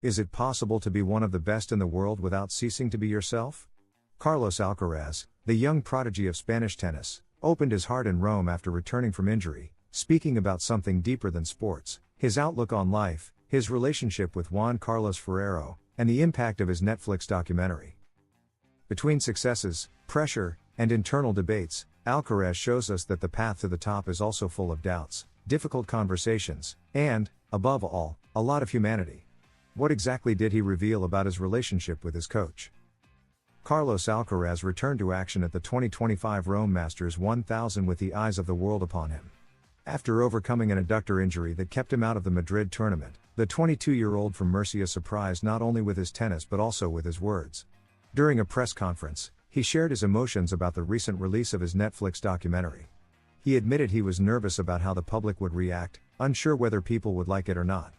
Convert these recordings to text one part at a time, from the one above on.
Is it possible to be one of the best in the world without ceasing to be yourself? Carlos Alcaraz, the young prodigy of Spanish tennis, opened his heart in Rome after returning from injury, speaking about something deeper than sports, his outlook on life, his relationship with Juan Carlos Ferrero, and the impact of his Netflix documentary. Between successes, pressure, and internal debates, Alcaraz shows us that the path to the top is also full of doubts, difficult conversations, and, above all, a lot of humanity. What exactly did he reveal about his relationship with his coach? Carlos Alcaraz returned to action at the 2025 Rome Masters 1000 with the eyes of the world upon him. After overcoming an adductor injury that kept him out of the Madrid tournament, the 22-year-old from Murcia surprised not only with his tennis but also with his words. During a press conference, he shared his emotions about the recent release of his Netflix documentary. He admitted he was nervous about how the public would react, unsure whether people would like it or not.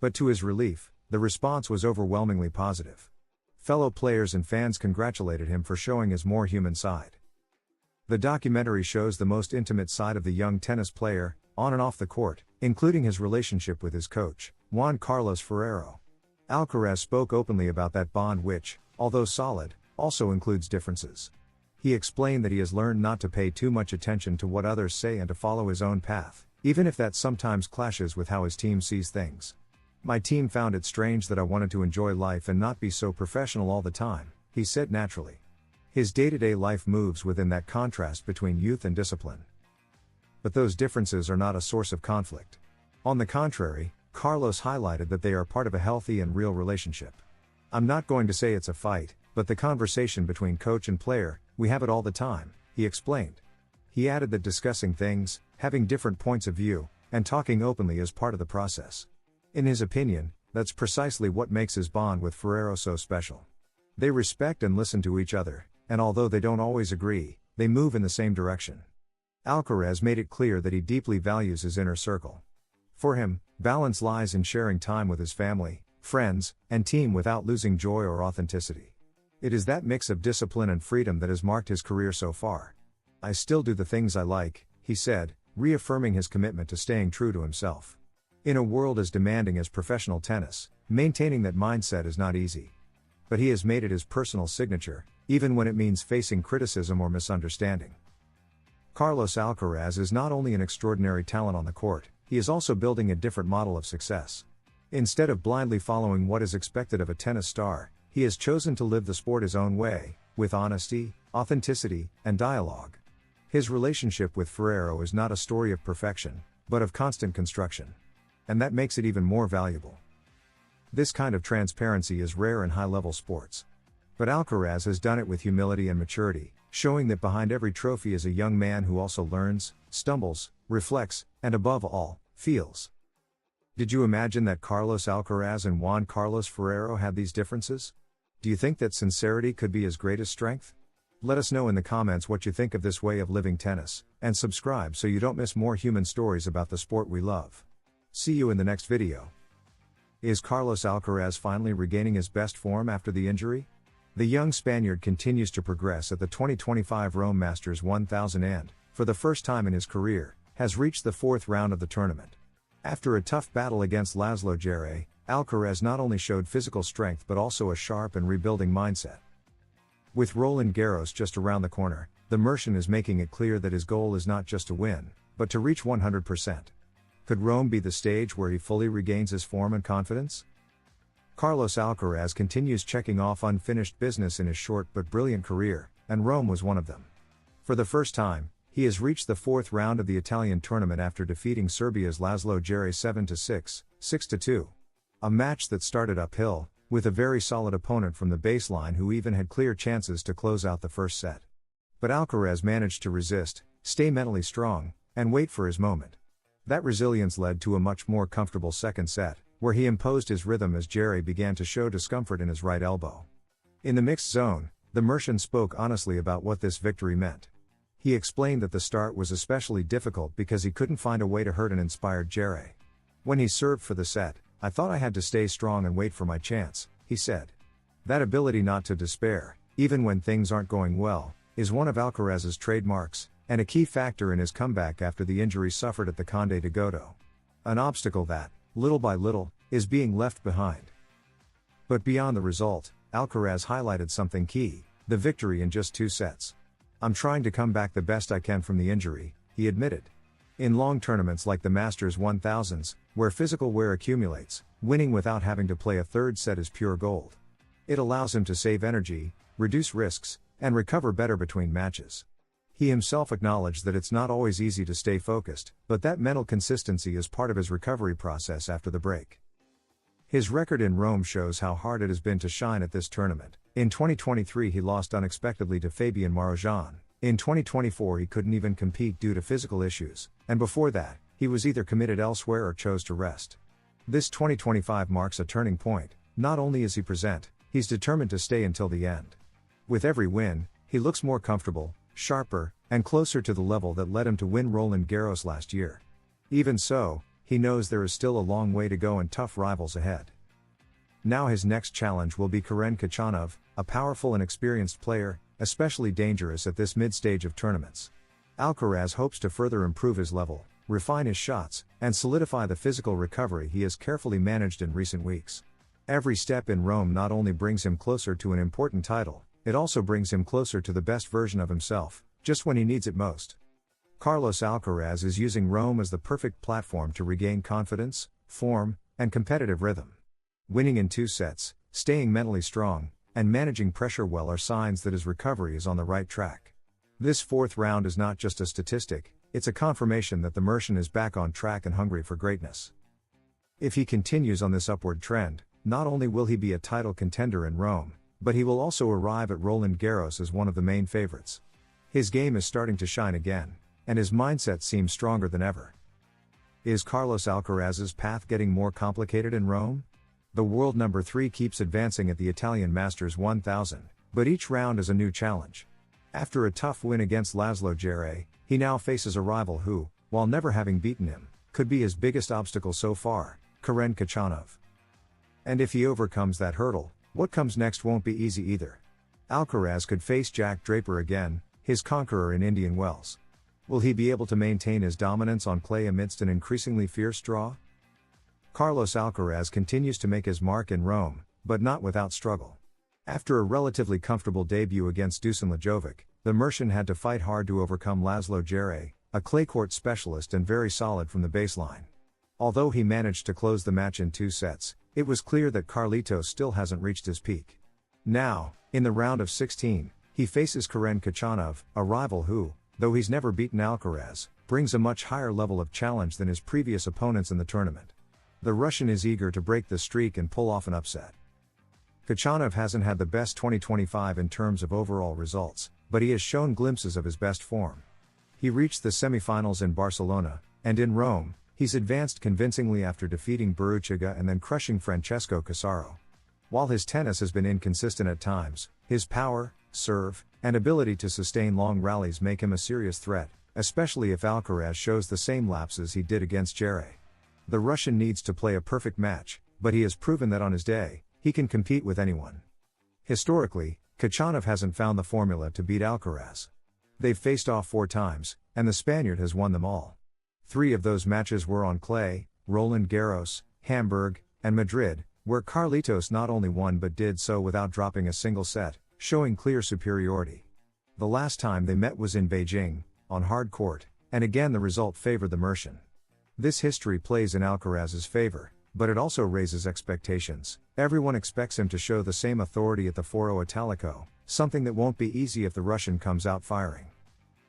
But to his relief, the response was overwhelmingly positive. Fellow players and fans congratulated him for showing his more human side. The documentary shows the most intimate side of the young tennis player, on and off the court, including his relationship with his coach, Juan Carlos Ferrero. Alcaraz spoke openly about that bond which, although solid, also includes differences. He explained that he has learned not to pay too much attention to what others say and to follow his own path, even if that sometimes clashes with how his team sees things. My team found it strange that I wanted to enjoy life and not be so professional all the time, he said naturally. His day-to-day life moves within that contrast between youth and discipline. But those differences are not a source of conflict. On the contrary, Carlos highlighted that they are part of a healthy and real relationship. I'm not going to say it's a fight, but the conversation between coach and player, we have it all the time, he explained. He added that discussing things, having different points of view, and talking openly is part of the process. In his opinion, that's precisely what makes his bond with Ferrero so special. They respect and listen to each other, and although they don't always agree, they move in the same direction. Alcaraz made it clear that he deeply values his inner circle. For him, balance lies in sharing time with his family, friends, and team without losing joy or authenticity. It is that mix of discipline and freedom that has marked his career so far. I still do the things I like, he said, reaffirming his commitment to staying true to himself. In a world as demanding as professional tennis, maintaining that mindset is not easy. But he has made it his personal signature, even when it means facing criticism or misunderstanding. Carlos Alcaraz is not only an extraordinary talent on the court, he is also building a different model of success. Instead of blindly following what is expected of a tennis star, he has chosen to live the sport his own way, with honesty, authenticity, and dialogue. His relationship with Ferrero is not a story of perfection, but of constant construction. And that makes it even more valuable. This kind of transparency is rare in high-level sports. But Alcaraz has done it with humility and maturity, showing that behind every trophy is a young man who also learns, stumbles, reflects, and above all, feels. Did you imagine that Carlos Alcaraz and Juan Carlos Ferrero had these differences? Do you think that sincerity could be his greatest strength? Let us know in the comments what you think of this way of living tennis, and subscribe so you don't miss more human stories about the sport we love. See you in the next video. Is Carlos Alcaraz finally regaining his best form after the injury? The young Spaniard continues to progress at the 2025 Rome Masters 1000 and, for the first time in his career, has reached the fourth round of the tournament. After a tough battle against Laslo Djere, Alcaraz not only showed physical strength but also a sharp and rebuilding mindset. With Roland Garros just around the corner, the Mercian is making it clear that his goal is not just to win, but to reach 100%. Could Rome be the stage where he fully regains his form and confidence? Carlos Alcaraz continues checking off unfinished business in his short but brilliant career, and Rome was one of them. For the first time, he has reached the fourth round of the Italian tournament after defeating Serbia's Laslo Djere 7-6, 6-2. A match that started uphill, with a very solid opponent from the baseline who even had clear chances to close out the first set. But Alcaraz managed to resist, stay mentally strong, and wait for his moment. That resilience led to a much more comfortable second set, where he imposed his rhythm as Djere began to show discomfort in his right elbow. In the mixed zone, the Mercian spoke honestly about what this victory meant. He explained that the start was especially difficult because he couldn't find a way to hurt an inspired Djere. When he served for the set, I thought I had to stay strong and wait for my chance, he said. That ability not to despair, even when things aren't going well, is one of Alcaraz's trademarks, and a key factor in his comeback after the injury suffered at the Conde de Godó. An obstacle that, little by little, is being left behind. But beyond the result, Alcaraz highlighted something key: the victory in just 2 sets. "I'm trying to come back the best I can from the injury," he admitted. In long tournaments like the Masters 1000s, where physical wear accumulates, winning without having to play a third set is pure gold. It allows him to save energy, reduce risks, and recover better between matches. He himself acknowledged that it's not always easy to stay focused, but that mental consistency is part of his recovery process after the break. His record in Rome shows how hard it has been to shine at this tournament. In 2023 he lost unexpectedly to Fabian Marozsan. In 2024 he couldn't even compete due to physical issues, and before that, he was either committed elsewhere or chose to rest. This 2025 marks a turning point. Not only is he present, he's determined to stay until the end. With every win, he looks more comfortable, sharper, and closer to the level that led him to win Roland Garros last year. Even so, he knows there is still a long way to go and tough rivals ahead. Now his next challenge will be Karen Khachanov, a powerful and experienced player, especially dangerous at this mid-stage of tournaments. Alcaraz hopes to further improve his level, refine his shots, and solidify the physical recovery he has carefully managed in recent weeks. Every step in Rome not only brings him closer to an important title, it also brings him closer to the best version of himself, just when he needs it most. Carlos Alcaraz is using Rome as the perfect platform to regain confidence, form, and competitive rhythm. Winning in 2 sets, staying mentally strong, and managing pressure well are signs that his recovery is on the right track. This 4th round is not just a statistic, it's a confirmation that the Mercian is back on track and hungry for greatness. If he continues on this upward trend, not only will he be a title contender in Rome, but he will also arrive at Roland Garros as one of the main favorites. His game is starting to shine again, and his mindset seems stronger than ever. Is Carlos Alcaraz's path getting more complicated in Rome? The world number 3 keeps advancing at the Italian Masters 1000, but each round is a new challenge. After a tough win against Laslo Djere, he now faces a rival who, while never having beaten him, could be his biggest obstacle so far, Karen Khachanov. And if he overcomes that hurdle, what comes next won't be easy either. Alcaraz could face Jack Draper again, his conqueror in Indian Wells. Will he be able to maintain his dominance on clay amidst an increasingly fierce draw? Carlos Alcaraz continues to make his mark in Rome, but not without struggle. After a relatively comfortable debut against Dusan Lajovic, the Mercian had to fight hard to overcome Laslo Djere, a clay court specialist and very solid from the baseline. Although he managed to close the match in 2 sets, it was clear that Carlitos still hasn't reached his peak. Now, in the round of 16, he faces Karen Khachanov, a rival who, though he's never beaten Alcaraz, brings a much higher level of challenge than his previous opponents in the tournament. The Russian is eager to break the streak and pull off an upset. Khachanov hasn't had the best 2025 in terms of overall results, but he has shown glimpses of his best form. He reached the semifinals in Barcelona, and in Rome, he's advanced convincingly after defeating Berruchaga and then crushing Francesco Casaro. While his tennis has been inconsistent at times, his power, serve, and ability to sustain long rallies make him a serious threat, especially if Alcaraz shows the same lapses he did against Djere. The Russian needs to play a perfect match, but he has proven that on his day, he can compete with anyone. Historically, Khachanov hasn't found the formula to beat Alcaraz. They've faced off 4 times, and the Spaniard has won them all. 3 of those matches were on clay: Roland Garros, Hamburg, and Madrid, where Carlitos not only won but did so without dropping a single set, showing clear superiority. The last time they met was in Beijing, on hard court, and again the result favored the Mercian. This history plays in Alcaraz's favor, but it also raises expectations. Everyone expects him to show the same authority at the Foro Italico, something that won't be easy if the Russian comes out firing.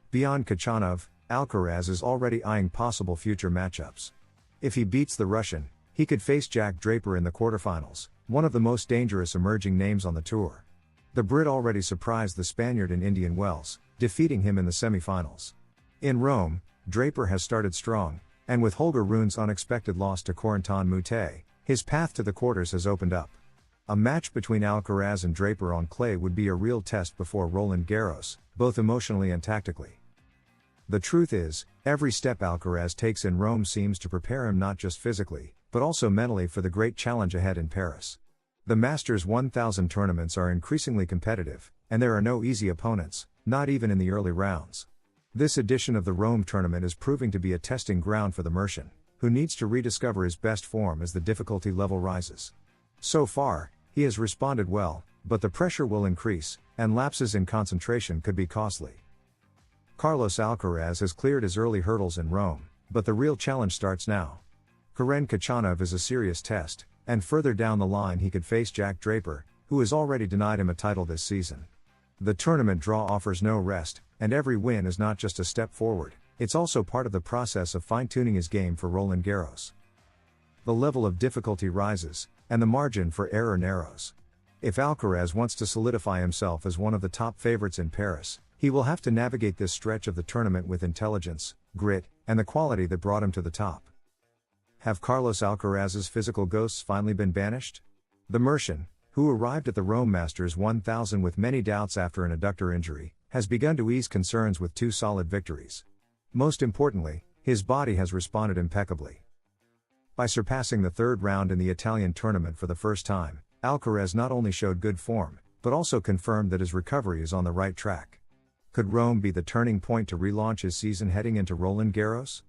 Beyond Khachanov, Alcaraz is already eyeing possible future matchups. If he beats the Russian, he could face Jack Draper in the quarterfinals, one of the most dangerous emerging names on the tour. The Brit already surprised the Spaniard in Indian Wells, defeating him in the semifinals. In Rome, Draper has started strong, and with Holger Rune's unexpected loss to Corentin Moutet, his path to the quarters has opened up. A match between Alcaraz and Draper on clay would be a real test before Roland Garros, both emotionally and tactically. The truth is, every step Alcaraz takes in Rome seems to prepare him not just physically, but also mentally for the great challenge ahead in Paris. The Masters 1000 tournaments are increasingly competitive, and there are no easy opponents, not even in the early rounds. This edition of the Rome tournament is proving to be a testing ground for the Mercian, who needs to rediscover his best form as the difficulty level rises. So far, He has responded well, but the pressure will increase, and lapses in concentration could be costly. Carlos Alcaraz has cleared his early hurdles in Rome, but the real challenge starts now. Karen Khachanov is a serious test, and further down the line he could face Jack Draper, who has already denied him a title this season. The tournament draw offers no rest, and every win is not just a step forward, it's also part of the process of fine-tuning his game for Roland Garros. The level of difficulty rises, and the margin for error narrows. If Alcaraz wants to solidify himself as one of the top favorites in Paris, he will have to navigate this stretch of the tournament with intelligence, grit, and the quality that brought him to the top. Have Carlos Alcaraz's physical ghosts finally been banished? The Mercian, who arrived at the Rome Masters 1000 with many doubts after an adductor injury, has begun to ease concerns with 2 solid victories. Most importantly, his body has responded impeccably. By surpassing the 3rd round in the Italian tournament for the first time, Alcaraz not only showed good form, but also confirmed that his recovery is on the right track. Could Rome be the turning point to relaunch his season heading into Roland Garros?